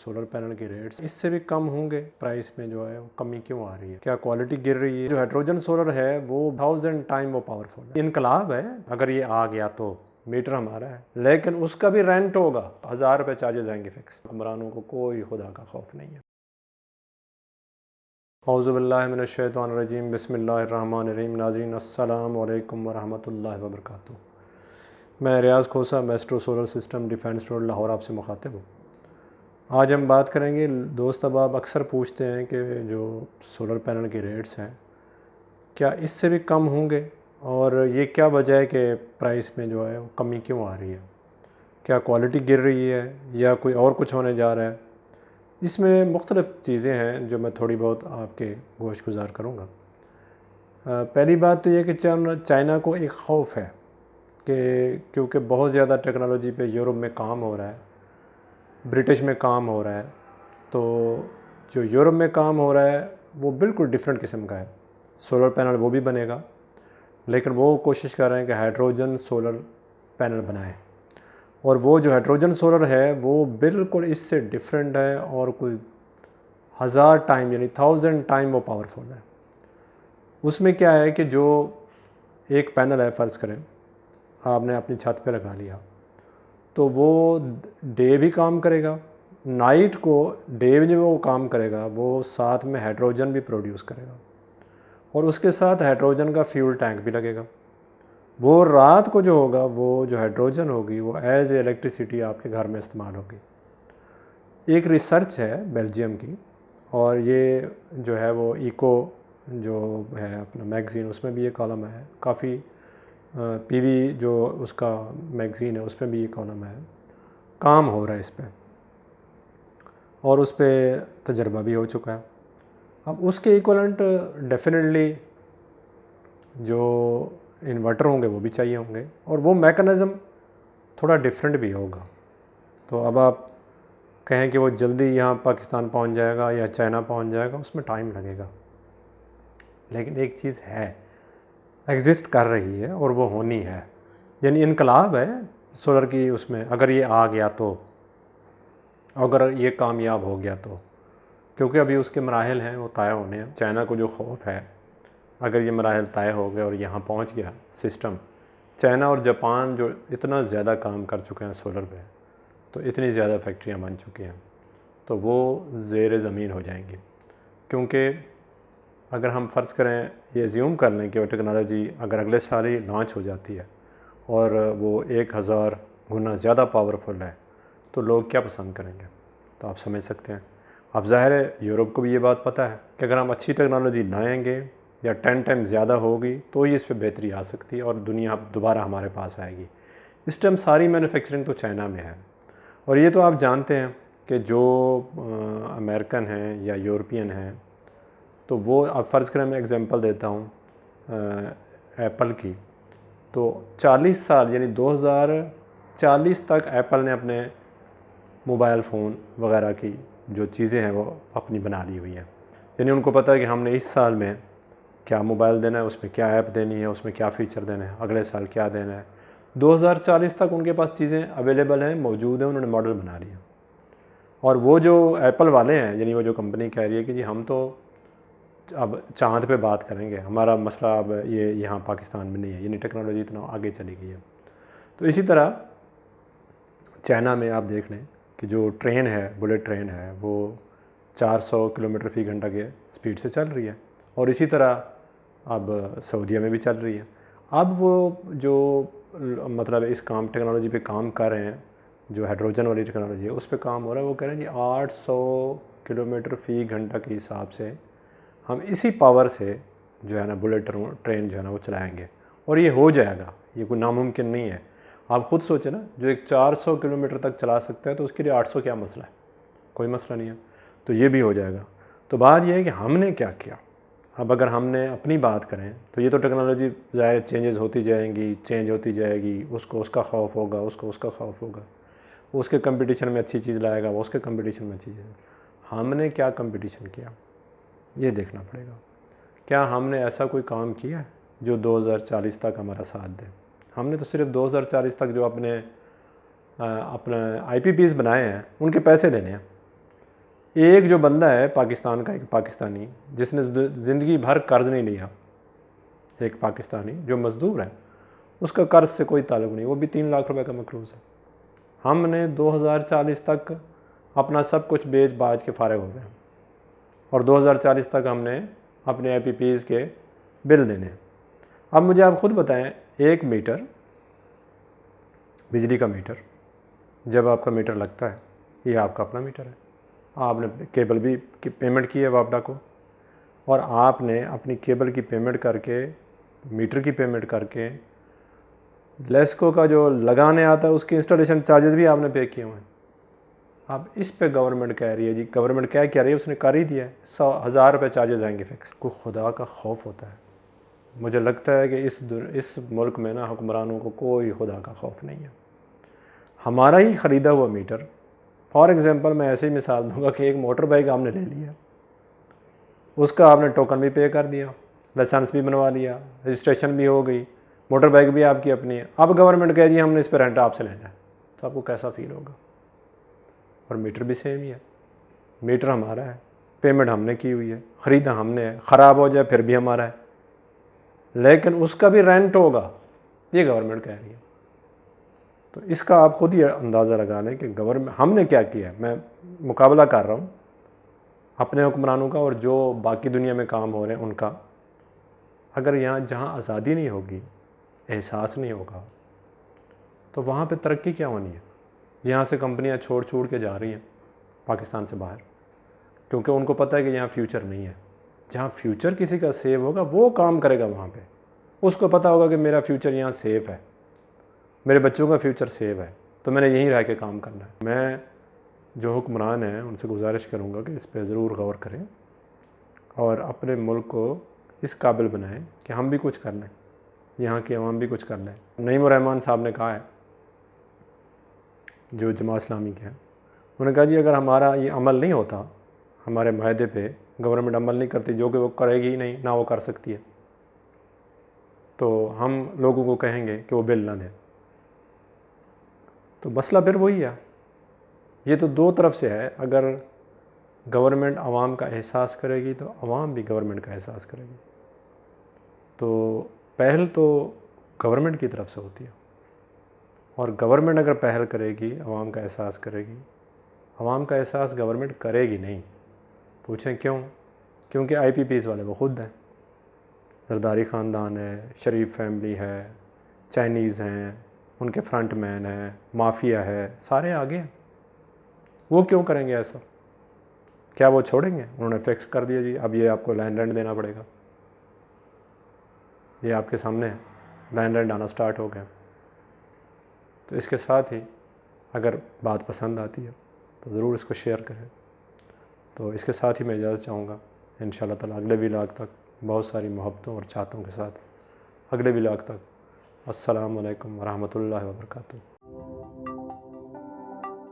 Solar panel के rates इससे भी कम होंगे, प्राइस में जो है वो कमी क्यों आ रही है, क्या क्वालिटी गिर रही है? जो हाइड्रोजन सोलर है वो 1000 टाइम वो पावरफुल है, इनकलाब है अगर ये आ गया तो। मीटर हमारा है लेकिन उसका भी रेंट होगा, 1000 रुपये चार्जेस आएंगे फिक्स। हुक्मरानों को कोई खुदा का खौफ नहीं है। औज़ुबिल्लाहि मिनश्शैतानिर्रजीम, बिस्मिल्लाहिर्रहमानिर्रहीम। नाज़रीन अस्सलामु अलैकुम वरहमतुल्लाहि वबरकातुहू। मैं Riaz Khosa, maestro solar system defence road Lahore आपसे मुखातिब हूँ। आज हम बात करेंगे, दोस्त अब आप अक्सर पूछते हैं कि जो सोलर पैनल के रेट्स हैं क्या इससे भी कम होंगे, और ये क्या वजह है कि प्राइस में जो है वो कमी क्यों आ रही है, क्या क्वालिटी गिर रही है या कोई और कुछ होने जा रहा है। इसमें मुख्तलिफ़ चीज़ें हैं जो मैं थोड़ी बहुत आपके गोश गुजार करूँगा। पहली बात तो ये कि चाइना को एक खौफ है कि क्योंकि बहुत ज़्यादा टेक्नोलॉजी पे यूरोप में काम हो रहा है, ब्रिटिश में काम हो रहा है, तो जो यूरोप में काम हो रहा है वो बिल्कुल डिफरेंट किस्म का है। सोलर पैनल वो भी बनेगा लेकिन वो कोशिश कर रहे हैं कि हाइड्रोजन सोलर पैनल बनाएं, और वो जो हाइड्रोजन सोलर है वो बिल्कुल इससे डिफरेंट है और कोई 1000 टाइम यानी 1000 टाइम वो पावरफुल है। उसमें क्या है कि जो एक पैनल है, फ़र्ज़ करें आपने अपनी छत पे लगा लिया, तो वो डे भी काम करेगा, नाइट को डे में वो काम करेगा, वो साथ में हाइड्रोजन भी प्रोड्यूस करेगा और उसके साथ हाइड्रोजन का फ्यूल टैंक भी लगेगा। वो रात को जो होगा वो जो हाइड्रोजन होगी वो एज ए इलेक्ट्रिसिटी आपके घर में इस्तेमाल होगी। एक रिसर्च है बेल्जियम की, और ये जो है वो इको जो है अपना मैगज़ीन, उसमें भी ये कॉलम है, काफ़ी पीवी जो उसका मैगज़ीन है उसमें भी ये कॉलम है, काम हो रहा है इस पे और उस पर तजर्बा भी हो चुका है। अब उसके इक्वलेंट डेफिनेटली जो इन्वर्टर होंगे वो भी चाहिए होंगे, और वो मैकेनिज़्म थोड़ा डिफरेंट भी होगा। तो अब आप कहें कि वो जल्दी यहाँ पाकिस्तान पहुँच जाएगा या चाइना पहुँच जाएगा, उसमें टाइम लगेगा, लेकिन एक चीज़ है, एग्ज़िस्ट कर रही है और वो होनी है, यानी इनकलाब है सोलर की उसमें। अगर ये आ गया तो, अगर ये कामयाब हो गया तो, क्योंकि अभी उसके मराहिल हैं वो तय होने हैं। चाइना को जो खौफ है, अगर ये मराहिल तय हो गए और यहाँ पहुँच गया सिस्टम, चाइना और जापान जो इतना ज़्यादा काम कर चुके हैं सोलर पे, तो इतनी ज़्यादा फैक्ट्रियाँ बन चुकी हैं, तो वो ज़ेर ज़मीन हो जाएंगी। क्योंकि अगर हम फ़र्ज़ करें, ये अज्यूम कर लें कि वो टेक्नोलॉजी अगर अगले साल ही लॉन्च हो जाती है और वो 1000 गुना ज़्यादा पावरफुल है, तो लोग क्या पसंद करेंगे, तो आप समझ सकते हैं। अब ज़ाहिर है यूरोप को भी ये बात पता है कि अगर हम अच्छी टेक्नोलॉजी लाएंगे या 10 टाइम ज़्यादा होगी तो ही इस पर बेहतरी आ सकती है और दुनिया दोबारा हमारे पास आएगी। इस टाइम सारी मैन्युफैक्चरिंग तो चाइना में है, और ये तो आप जानते हैं कि जो अमेरिकन हैं या यूरोपियन हैं, तो वो आप फ़र्ज़ करें, मैं एग्ज़ाम्पल देता हूँ एप्पल की, तो 40 साल यानी 2040 तक एप्पल ने अपने मोबाइल फ़ोन वगैरह की जो चीज़ें हैं वो अपनी बना ली हुई हैं। यानी उनको पता है कि हमने इस साल में क्या मोबाइल देना है, उसमें क्या ऐप देनी है, उसमें क्या फ़ीचर देना है, अगले साल क्या देना है। 2040 तक उनके पास चीज़ें अवेलेबल हैं, मौजूद हैं, उन्होंने मॉडल बना लिया। और वो जो एप्पल वाले हैं, यानी वो जो कंपनी कह रही है कि जी हम तो अब चाँद पे बात करेंगे, हमारा मसला अब ये यहाँ पाकिस्तान में नहीं है, यानी टेक्नोलॉजी इतना आगे चली गई है। तो इसी तरह चाइना में आप देख लें कि जो ट्रेन है, बुलेट ट्रेन है, वो 400 किलोमीटर फ़ी घंटा के स्पीड से चल रही है, और इसी तरह अब सऊदीया में भी चल रही है। अब वो जो मतलब इस काम टेक्नोलॉजी पे काम कर रहे हैं, जो हाइड्रोजन वाली टेक्नोलॉजी है उस पे काम हो रहा है, वो कह रहे हैं जी 800 किलोमीटर फ़ी घंटा के हिसाब से हम इसी पावर से जो है ना बुलेट ट्रेन जो है ना वो चलाएँगे, और ये हो जाएगा, ये कोई नामुमकिन नहीं है। आप ख़ुद सोचें ना, जो एक 400 किलोमीटर तक चला सकता है तो उसके लिए 800 क्या मसला है, कोई मसला नहीं है, तो ये भी हो जाएगा। तो बात यह है कि हमने क्या किया। अब अगर हमने अपनी बात करें तो ये तो टेक्नोलॉजी ज़ाहिर चेंजेस होती जाएंगी, चेंज होती जाएगी, उसको उसका खौफ होगा, उसको उसका खौफ होगा, वो उसके कंपटीशन में अच्छी चीज़ लाएगा, वो उसके कंपटीशन में अच्छी चीज़। हमने क्या कंपटीशन किया ये देखना पड़ेगा। क्या हमने ऐसा कोई काम किया है जो 2040 तक हमारा साथ दे? हमने तो सिर्फ 2040 तक जो अपने IPPs बनाए हैं उनके पैसे देने हैं, एक जो बंदा है पाकिस्तान का, एक पाकिस्तानी जिसने ज़िंदगी भर कर्ज़ नहीं लिया, एक पाकिस्तानी जो मज़दूर है, उसका कर्ज़ से कोई ताल्लुक़ नहीं, वो भी 3 लाख रुपए का मकरूज़ है। हमने 2040 तक अपना सब कुछ बेच बाज के फ़ारिग हो गए और 2040 तक हमने अपने IPPs के बिल देने हैं। अब मुझे आप ख़ुद बताएं, एक मीटर बिजली का मीटर, जब आपका मीटर लगता है, ये आपका अपना मीटर है, आपने केबल भी की पेमेंट की है वापडा को, और आपने अपनी केबल की पेमेंट करके, मीटर की पेमेंट करके, लेस्को का जो लगाने आता है उसके इंस्टॉलेशन चार्जेस भी आपने पे किए हुए हैं। अब इस पे गवर्नमेंट कह रही है जी, गवर्नमेंट क्या कह रही है, उसने कर ही दिया है, 100,000 रुपये चार्जेस आएंगे फिक्स। को खुदा का खौफ होता है। मुझे लगता है कि इस मुल्क में ना हुक्मरानों को कोई खुदा का खौफ नहीं है। हमारा ही ख़रीदा हुआ मीटर, फॉर एग्ज़ाम्पल मैं ऐसे ही मिसाल दूंगा कि एक मोटर बाइक आपने ले लिया, उसका आपने टोकन भी पे कर दिया, लाइसेंस भी बनवा लिया, रजिस्ट्रेशन भी हो गई, मोटर बाइक भी आपकी अपनी है। अब गवर्नमेंट कहे जी हमने इस पर रेंट आपसे लेना है, तो आपको कैसा फील होगा? और मीटर भी सेम ही है, मीटर हमारा है, पेमेंट हमने की हुई है, ख़रीदा हमने है, ख़राब हो जाए फिर भी हमारा है, लेकिन उसका भी रेंट होगा, ये गवर्नमेंट कह रही है। तो इसका आप ख़ुद ही अंदाज़ा लगा लें कि गवर्नमेंट, हमने क्या किया है। मैं मुकाबला कर रहा हूँ अपने हुक्मरानों का और जो बाकी दुनिया में काम हो रहे हैं उनका। अगर यहाँ जहाँ आज़ादी नहीं होगी, एहसास नहीं होगा, तो वहाँ पे तरक्की क्या होनी है? यहाँ से कंपनियाँ छोड़ के जा रही हैं पाकिस्तान से बाहर, क्योंकि उनको पता है कि यहाँ फ्यूचर नहीं है। जहाँ फ्यूचर किसी का सेव होगा वो काम करेगा वहाँ पे, उसको पता होगा कि मेरा फ्यूचर यहाँ सेफ़ है, मेरे बच्चों का फ्यूचर सेव है, तो मैंने यहीं रह के काम करना है। मैं जो हुक्मरान हैं उनसे गुजारिश करूँगा कि इस पर ज़रूर गौर करें और अपने मुल्क को इस काबिल बनाएं कि हम भी कुछ कर लें, यहाँ की अवाम भी कुछ कर लें। नईमुर रहमान साहब ने कहा है, जो जमात इस्लामी के हैं, उन्होंने कहा जी अगर हमारा ये अमल नहीं होता, हमारे माहदे पे गवर्नमेंट अमल नहीं करती, जो कि वो करेगी ही नहीं, ना वो कर सकती है, तो हम लोगों को कहेंगे कि वो बिल ना दें। तो मसला फिर वही है, ये तो दो तरफ से है। अगर गवर्नमेंट आवाम का एहसास करेगी तो आवाम भी गवर्नमेंट का एहसास करेगी। तो पहल तो गवर्नमेंट की तरफ से होती है, और गवर्नमेंट अगर पहल करेगी, आवाम का एहसास करेगी, आवाम का एहसास गवर्नमेंट करेगी नहीं। पूछें क्यों? क्योंकि IPPs वाले वो खुद हैं, जरदारी ख़ानदान है, शरीफ फैमिली है, चाइनीज़ हैं, उनके फ्रंट मैन है, माफिया है, सारे आगे हैं। वो क्यों करेंगे ऐसा? क्या वो छोड़ेंगे? उन्होंने फिक्स कर दिया जी अब ये आपको लैंड रेंट देना पड़ेगा, ये आपके सामने है, लैंड रेंट आना स्टार्ट हो गया। तो इसके साथ ही अगर बात पसंद आती है तो ज़रूर इसको शेयर करें। तो इसके साथ ही मैं इजाज़त चाहूँगा, इंशाअल्लाह ताला अगले व्लॉग तक बहुत सारी मोहब्बतों और चाहतों के साथ अगले व्लॉग तक। अस्सलामु अलैकुम वरहमतुल्लाहि वबरकातुहू।